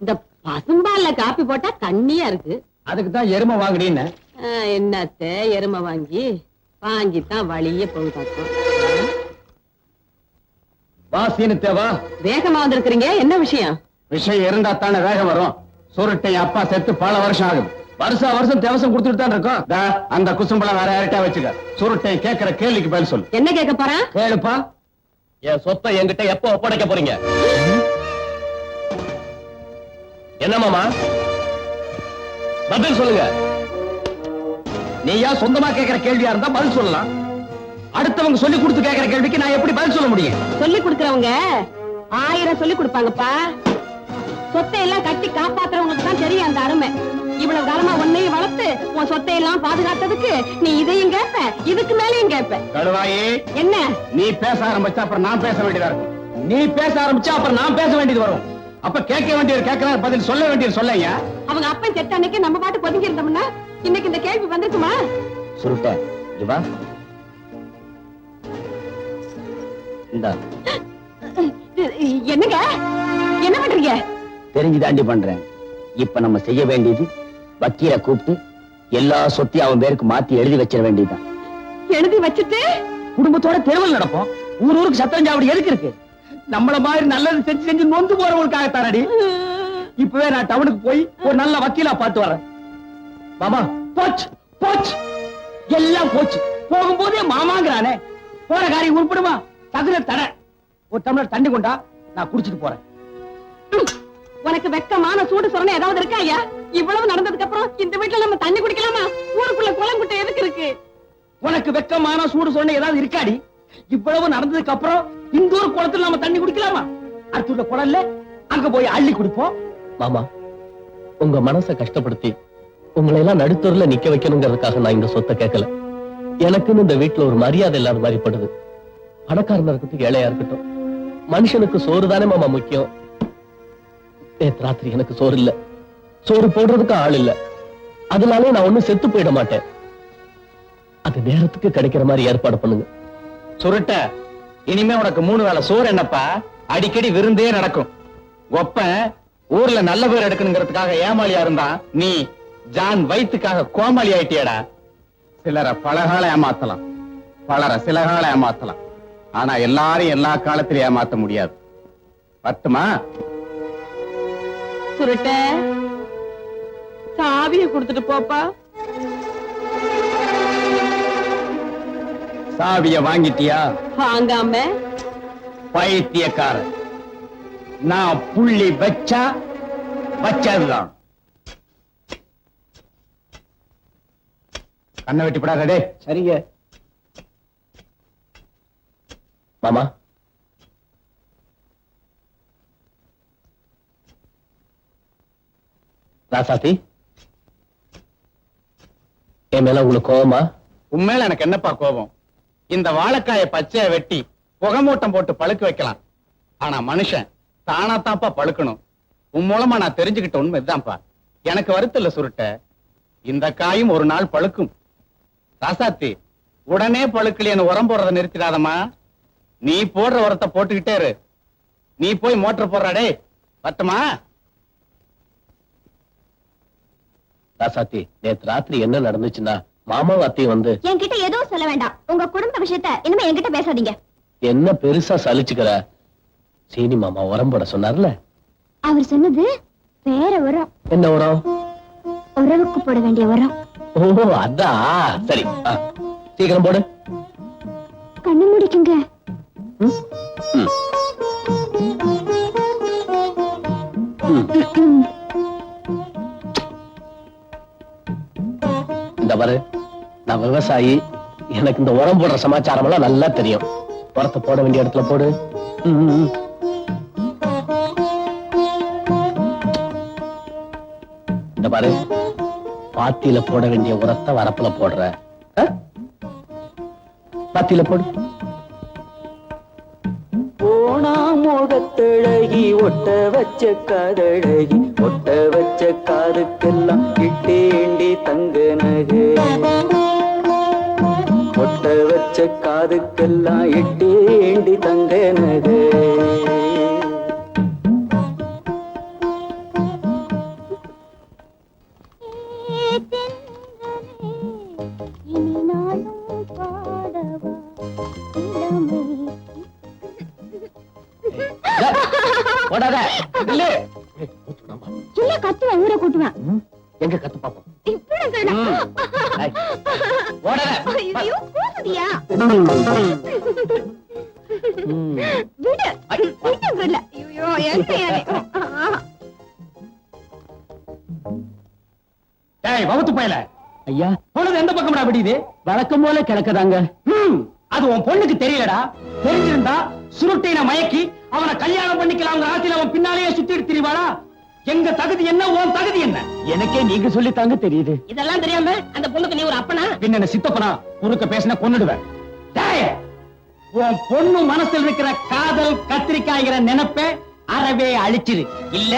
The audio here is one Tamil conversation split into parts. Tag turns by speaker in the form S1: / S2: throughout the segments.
S1: இந்த பசும்பால்ல காப்பி போட்டா தண்ணியா இருக்கு.
S2: அதுக்குதான் எருமை வாங்குறீன்னு.
S1: என்னத்த எருமை வாங்கித்தான் வழிய போகுதாக்கும்.
S2: வாசின்னு தேவா
S1: வேகமா வந்திருக்கிறீங்க, என்ன விஷயம்?
S2: விஷயம் இருந்தா தானே வேகம் வரும். சுருட்டை அப்பா செத்து பல வருஷம் ஆகுது. வருஷம் தேவசம் கொடுத்துட்டு தான் இருக்கோம். அந்த குசும்பளம் வேற யார்கிட்ட வச்சுக்க. சுருட்டை கேட்கிற கேள்விக்கு பதில் சொல்லு.
S1: என்ன கேட்க போறேன்?
S2: கேளுப்பா.
S3: என் சொத்தை என்கிட்ட எப்போ ஒப்படைக்க போறீங்க? என்ன மாமா பதில் சொல்லுங்க.
S2: நீயா சொந்தமா கேட்கிற கேள்வியா இருந்தா பதில் சொல்லலாம். அடுத்தவங்க சொல்லி கொடுத்து கேட்கிற கேள்விக்கு நான் எப்படி பதில் சொல்ல முடியும்?
S1: சொல்லி கொடுக்கறவங்க 1000 சொல்லி கொடுப்பாங்கப்பா. சொத்தை எல்லாம் கட்டி காப்பாத்துறவங்களுக்கு தான் தெரியும் அந்த அருமை. இவ்வளவு காலமா உன்னையும் வளர்த்து உன் சொத்தை எல்லாம் பாதுகாத்ததுக்கு நீ இதையும் கேட்ப, இதுக்கு மேலையும் கேட்ப.
S2: கடுவாயி,
S1: என்ன
S2: நீ பேச ஆரம்பிச்சா அப்புறம் நான் பேச வேண்டியதா இருக்கும். நீ பேச ஆரம்பிச்சா அப்புறம் நான் பேச வேண்டியது வரும். அப்ப கேட்க வேண்டியது கேட்கற, பதில் சொல்ல வேண்டியது சொல்லையா.
S1: அவங்க அப்பன் செத்த அன்னைக்கு நம்ம பாட்டு ஒதுங்கி இருந்தோம்னா இன்னைக்கு இந்த கேள்வி வந்திருக்குமா?
S3: சுருட்ட இவா இந்த
S1: என்னங்க என்ன பண்றீங்க?
S3: தெரிஞ்சு தாண்டி பண்றேன். இப்ப நம்ம செய்ய வேண்டியது வக்கீல கூப்பிட்டு எல்லா சொத்தையும் அவன் பேருக்கு மாத்தி எழுதி வச்சிட வேண்டியதுதான்.
S1: எழுதி வச்சுட்டு
S2: குடும்பத்தோட தெருவில் நடப்போம். ஊருக்கு சத்தம் சாவடி எதுக்கு இருக்கு? நம்மள மாதிரி நல்லது செஞ்சு செஞ்சு நொந்து போறவங்களுக்காக தானடி. இப்பவே நான் டவுனுக்கு போய் ஒரு நல்ல வக்கீலா பார்த்து வரேன். மாமா போச்சு போச்சு எல்லாம் போச்சு. போகும்போதே மாமாங்கிறானே, போற காரியம் உருப்படுமா? தகுந்த தர ஒரு டம்ளர் தண்ணி கொண்டா, நான் குடிச்சிட்டு போறேன்.
S1: உனக்கு வெக்கமான சூடு சொரணை ஏதாவது இருக்கா ஐயா? இவ்வளவு நடந்ததுக்கு அப்புறம் இந்த வீட்டுல நம்ம தண்ணி குடிக்கலாமா? ஊருக்குள்ள குளங்குட்டை எதுக்கு இருக்கு?
S2: உனக்கு வெக்கமான சூடு சொரணை ஏதாவது இருக்காடி? இவ்வளவு நடந்ததுக்கு அப்புறம் இந்த ஒரு குளத்துல நம்ம தண்ணி குடிக்கலாமா? அடுத்துள்ள குளம்ல அங்க போய் அள்ளி குடிப்போம்.
S3: மாமா, உங்க மனசை கஷ்டப்படுத்தி உங்களை எல்லாம் நடுத்தூர்ல நிக்க வைக்கணுங்கிறதுக்காக நான் இந்த சொத்தை கேட்கல. எனக்குன்னு இந்த வீட்டுல ஒரு மரியாதை இல்லாத மாதிரி படுது. பணக்காரனா இருக்கட்டும் ஏழையா இருக்கட்டும், மனுஷனுக்கு சோறு தானே மாமா முக்கியம். நேத்து ராத்திரி எனக்கு சோறு இல்ல, சோறு போடுறதுக்கு ஆள் இல்ல. அதனாலே நான் ஒண்ணும் செத்து போயிட மாட்டேன். அது நேரத்துக்கு கிடைக்கிற மாதிரி ஏற்பாடு பண்ணுங்க.
S2: சுருட்ட, இனிமே உனக்கு 3 வேளை சோறு என்னப்பா? அடிக்கடி விருந்தே நடக்கும். ஒப்ப ஊர்ல நல்ல பேர் எடுக்கணுங்கிறதுக்காக ஏமாளியா இருந்தா, நீ ஜான் வயிற்றுக்காக கோமாளி ஆயிட்டியடா. சிலரை பலகால ஏமாத்தலாம், பலரை சில கால ஏமாத்தலாம். ஆனா எல்லாரும் எல்லா காலத்திலும் ஏமாத்த முடியாது. பத்துமா?
S1: சுருட்ட, சாவியை கொடுத்துட்டு போப்பா.
S2: சாவிய வாங்கிட்டியா?
S1: வாங்காம
S2: பைத்தியக்கார. நான் புள்ளி வச்சா வச்சதுதான். கண்ணை வெட்டி படாதே.
S3: சரிங்க மாமா. ராசாத்தி, என் மேல உங்களுக்கு கோபமா?
S2: உண்மையில எனக்கு என்னப்பா கோபம்? இந்த வாழைக்காயை பச்சைய வெட்டி புகமூட்டம் போட்டு பழுக்க வைக்கலாம். ஆனா மனுஷன் தானாத்தாப்பா பழுக்கணும். உன் மூலமா நான் தெரிஞ்சுக்கிட்ட உண்மை இதுதான்ப்பா. எனக்கு வருத்தல்ல சுருட்ட, இந்த காயும் ஒரு நாள் பழுக்கும். ராசாத்தி, உடனே பழுக்கலைன்னு உரம் போடுறத நிறுத்திடாதம்மா. நீ போடுற உரத்தை போட்டுக்கிட்டே இரு. நீ போய் மோட்டர் போடுறாடே. பத்துமா?
S3: ராசாத்தி, நேத்து ராத்திரி என்ன நடந்துச்சுன்னா மாமாவும் அத்தையும் வந்து
S4: என்கிட்ட எதுவும் சொல்ல வேண்டாம். உங்க குடும்ப விஷயத்த இனிமே என்கிட்ட பேசாதீங்க.
S3: என்ன பெருசா சலிச்சுக்கிற? சீனி மாமா உரம் போட சொன்னார்ல.
S4: அவர் சொன்னது வேற உரம். என்ன
S3: உரம்?
S4: உறவுக்கு போட வேண்டிய உரம்.
S3: ஓ அதான். சரி, சீக்கிரம் போடு.
S4: கண்ணு முடிக்குங்க.
S3: இந்த பாரு, நான் விவசாயி. எனக்கு இந்த உரம் போடுற சமாச்சாரம் எல்லாம் நல்லா தெரியும். உரத்தை போட வேண்டிய இடத்துல போடு. இந்த பாரு, பாத்தியில போட வேண்டிய உரத்தை வரப்புல போடுற. பாத்தியில போடு.
S5: முகத்தழகி ஒட்ட வச்ச காதழகி ஒட்ட வச்ச காதுக்கெல்லாம் இட்டேண்டி தங்க நகை. ஒட்ட வச்ச காதுக்கெல்லாம் இட்டேண்டி தங்க நகை.
S3: சொல்லு.
S4: இல்ல கத்துவேன், ஊரை கூட்டுவேன்.
S3: எங்க கத்து பாப்போம்.
S4: இப்படி சொல்ல.
S3: ஏய், ஓடாத.
S4: ஐயோ, கூசுதியா?
S3: ம்.
S4: விடு. விட்டு சொல்ல. ஐயோ, என்ன
S2: டேய் வவுத்து பயல,
S3: ஐயா,
S2: பொழுது எந்த பக்கம்டா விடியுது?
S3: வழக்கம் போல கிடக்குதாங்க.
S2: அது உன் பொண்ணுக்கு தெரியலடா. தெரிஞ்சிருந்தா சுருட்டின மயக்கி அவனை கல்யாணம் பண்ணிக்கலாம் ஆத்தில அவன் பின்னாலேயே சுத்திட்டு திரிவாளா? எங்க தகுதி என்ன, உன் தகுதி என்ன?
S3: எனக்கே நீங்க சொல்லித்தாங்க தெரியுது.
S1: இதெல்லாம் தெரியாம அந்த பொண்ணுக்கு நீ ஒரு அப்பனா?
S2: பின்ன சித்தப்பனா குறுக்க பேசின கொன்னுடுவேன். டேய், உன் பொண்ணு மனசுல இருக்கிற காதல் கத்திரிக்காய்கிற நினைப்பை அறவே அழிச்சிரு. இல்ல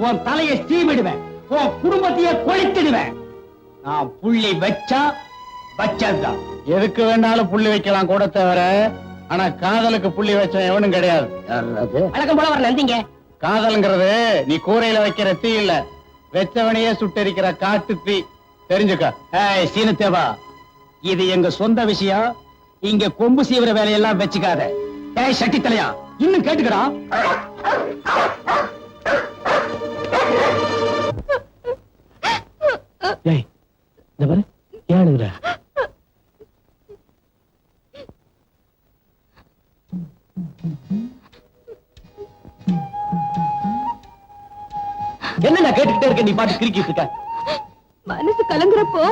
S2: உன் தலையை சீவிடுவேன், உன் குடும்பத்தையே கொளுத்திடுவேன். நான் புள்ளி வச்சா வச்சதுதான். எதுக்கு வேணாலும் புள்ளி வைக்கலாம் கூட தவிர, ஆனா காதலுக்கு புள்ளி வச்ச எவனும் கிடையாது.
S1: வழக்கம் போல வர நந்திங்க.
S2: காதல்ங்கிறது நீ கூரையில வைக்கிற தீ இல்ல, வெச்சவனையே சுட்டெரிக்கிற காட்டு தீ. தெரிஞ்சுக்க. ஏய் சீனத்தேவா, இது எங்க சொந்த விஷயம். இங்க கொம்பு சீவிர வேலையெல்லாம் வச்சுக்காத. ஏய் சட்டி தலையா, இன்னும் கேட்டுக்கடா.
S3: ஏய், இந்த பாரு, ஏன் அழுகுற? என்ன நான் கேட்டுக்கிட்டே இருக்கேன், நீ பாட்டு கிறுக்கிட்டு இருக்க.
S4: மனசு கலங்குறப்போ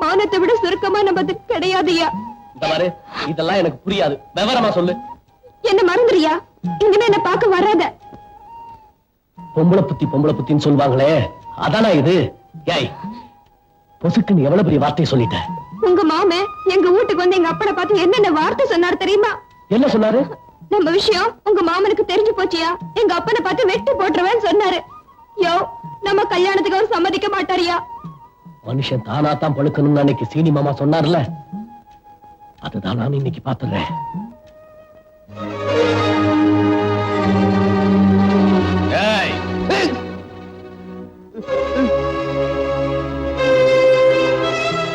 S4: மானத்தை விட சுருக்கமா நமது கிடையாதுயா.
S3: இந்த பாரு, இதெல்லாம் எனக்கு புரியாது. விவரமா சொல்லு.
S4: என்ன மறந்துறியா? இனிமே என்ன பார்க்க வராத.
S3: பொம்பளை புத்தின்னு சொல்லுவாங்களே, அதானா இது? ஏய், பொசுக்குன்னு எவ்வளவு பெரிய வார்த்தையை சொல்லிட்ட.
S4: உங்க மாமே எங்க வீட்டுக்கு வந்து எங்க அப்பனை பார்த்து என்னென்ன வார்த்தை சொன்னார் தெரியுமா?
S3: என்ன சொன்னாரு?
S4: நம்ம விஷயம் உங்க மாமனுக்கு தெரிஞ்சு போச்சியா, எங்க அப்பனை பார்த்து வெட்டி போட்டுருவேன்னு சொன்னாரு. யோ, நம்ம கல்யாணத்துக்கு அவர் சம்மதிக்க மாட்டாரியா?
S3: மனுஷன் தானா தான் பழுக்கணும்னு அன்னைக்கு சீனி மாமா சொன்னார்ல, அதுதான் நான் இன்னைக்கு பாத்துறேன்.
S2: ஏய்,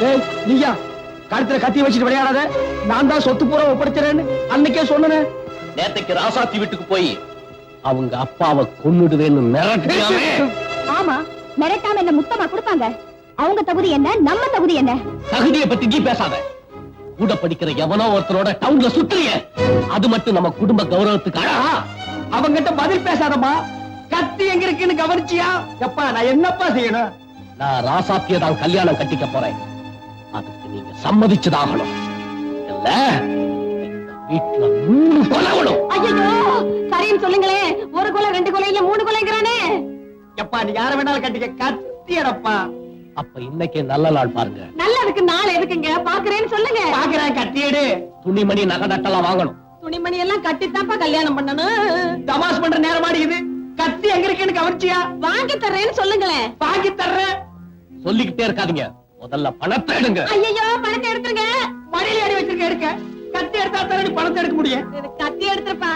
S3: ஏய், நீயா கழுத்துல கத்தி வச்சுட்டு விளையாடாத. நான் தான் சொத்து பூரா ஒப்படைச்சிறேன்னு அன்னைக்கே சொன்னேன். நேத்தைக்கு ராசாத்தி வீட்டுக்கு போய் அவங்க அப்பாவை கொன்னுடுவேன்னு மிரட்டியாமே.
S4: ஆமா, மிரட்டாம என்ன முத்தமா கொடுப்பாங்க? அவங்க தகுதி என்ன, நம்ம தகுதி என்ன?
S3: தகுதியை பத்தி நீ பேசாத. கூட படிக்கிற எவனோ ஒருத்தரோட டவுன்ல சுத்துறிய, அது மட்டும் நம்ம குடும்ப கௌரவத்துக்கு அழகா?
S2: அவங்கிட்ட பதில் பேசாதம்மா. கத்தி எங்க இருக்குன்னு கவனிச்சியா? எப்பா நான் என்னப்பா செய்யணும்?
S3: நான் ராசாத்திய தான் கல்யாணம் கட்டிக்க போறேன். அதுக்கு நீங்க சம்மதிச்சுதாகணும். இல்ல இந்த வீட்டுல 3 கொலை விடும்.
S1: ஐயோ, சரின்னு சொல்லுங்களே. ஒரு கொலை, 2 கொலை இல்ல 3 கொலைங்கிறானே.
S2: எப்பா நீ யார வேணாலும் கட்டிக்க, கத்தியடப்பா.
S3: அப்ப இன்னைக்கே நல்ல நாள் பாருங்க.
S1: நல்லதுக்கு நாள் எதுக்குங்க? பாக்குறேன்னு சொல்லுங்க.
S2: பாக்குறேன், கத்தியடு.
S3: துணிமணி நகை நட்டெல்லாம் வாங்கணும்.
S1: துணிமணி எல்லாம் கட்டித்தான்ப்பா கல்யாணம் பண்ணணும்.
S2: தமாஷ் பண்ற நேரம் ஆடிக்குது. கத்தி எங்க இருக்குன்னு கவனிச்சியா?
S1: வாங்கி தர்றேன்னு சொல்லுங்களேன்.
S2: வாங்கி தர்றேன்.
S3: சொல்லிக்கிட்டே இருக்காதீங்க, முதல்ல பணத்தை எடுங்க.
S1: ஐயோ, பணத்தை எடுத்துருங்க.
S2: மடியில அடி வச்சிருக்க, எடுக்க. கத்தி எடுத்தா தானே நீ பணத்தை எடுக்க முடியும்.
S1: கத்தி எடுத்துருப்பா.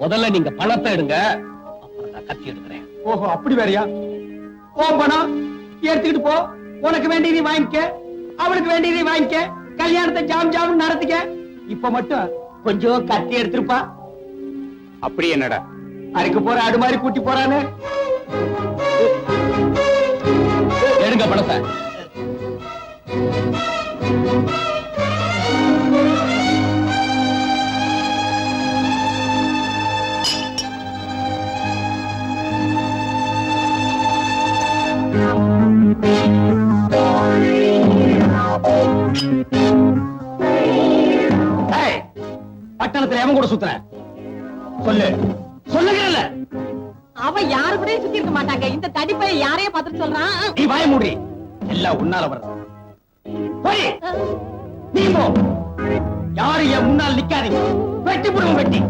S3: முதல்ல நீங்க பணத்தை எடுங்க, அப்புறம் நான் கத்தி எடுக்கிறேன்.
S2: ஓஹோ, அப்படி வேறையா? ஓ பணம் எடுத்துக்கிட்டு போ. உனக்கு வேண்டியதை வாங்கிக்க, அவளுக்கு வேண்டியதை வாங்கிக்க. கல்யாணத்தை ஜாம் ஜாம் நடத்திக்க. இப்ப மட்டும் கொஞ்சம் கத்தி எடுத்திருப்பா. அப்படி என்னடா அறுக்க போற ஆடு மாதிரி கூட்டி போறானு?
S3: எடுங்க பணத்தை.
S2: ஏய், பட்டணத்துல எவன் கூட சுத்துற? சொல்லு, சொல்லுகிறல்ல.
S1: அவன் யாரு கூட சுத்தி இருக்க மாட்டாங்க. இந்த தடிப்பைய யாரைய பார்த்துட்டு சொல்றான்.
S2: நீ வாய மூடி. எல்லாம் உன்னால வர்றது. போய் நீ போ. யாரு என் முன்னால் நிக்காதீங்க. வெட்டி போடுவோம், வெட்டி.